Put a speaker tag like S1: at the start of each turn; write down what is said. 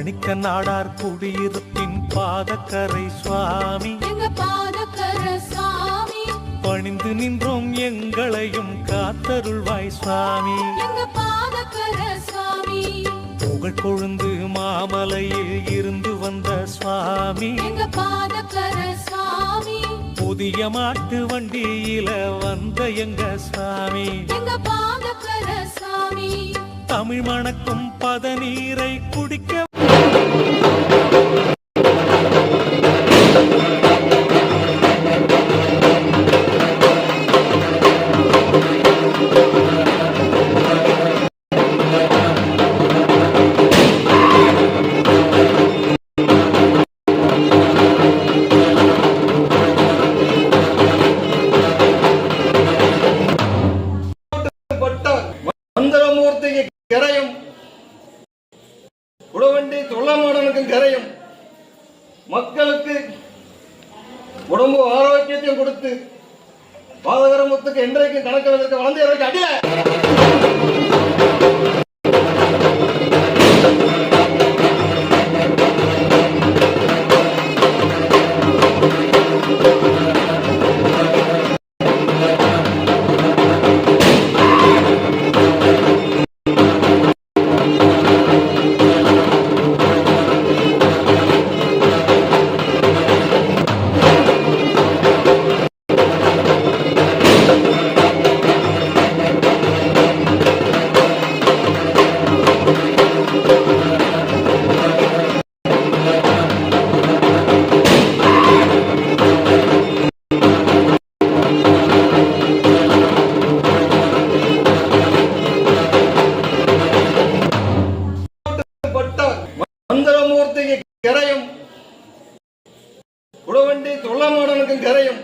S1: மணிக்க நாடார் குடியிருப்பின் பாதக்கரை சுவாமி,
S2: எங்க பாதக்கரை சுவாமி,
S1: பணிந்து நின்றோம் எங்களையும் காத்தருள்வாய் சுவாமி,
S2: எங்க பாதக்கரை சுவாமி,
S1: புகழ் கொழுந்து மாமலையில் இருந்து வந்த சுவாமி,
S2: எங்க பாதக்கரை சுவாமி,
S1: புதிய மாட்டு வண்டியில வந்த எங்க சுவாமி,
S2: எங்க பாதக்கரை சுவாமி,
S1: தமிழ் மணக்கும் பதநீரை குடிக்க
S3: மந்திரமூர்த்திக்கு கரையும் உடவண்டி தொல்லமாடனுக்கும் கரையும் மக்களுக்கு உடம்பு ஆரோக்கியத்தையும் கொடுத்து பாதகரமுத்துக்கு என்றைக்கும் கணக்கு வளர்ந்து அடிய மந்திரமூர்த்திக்கு கரையும் உடவண்டி தொல்லமாடனுக்கும் கரையும்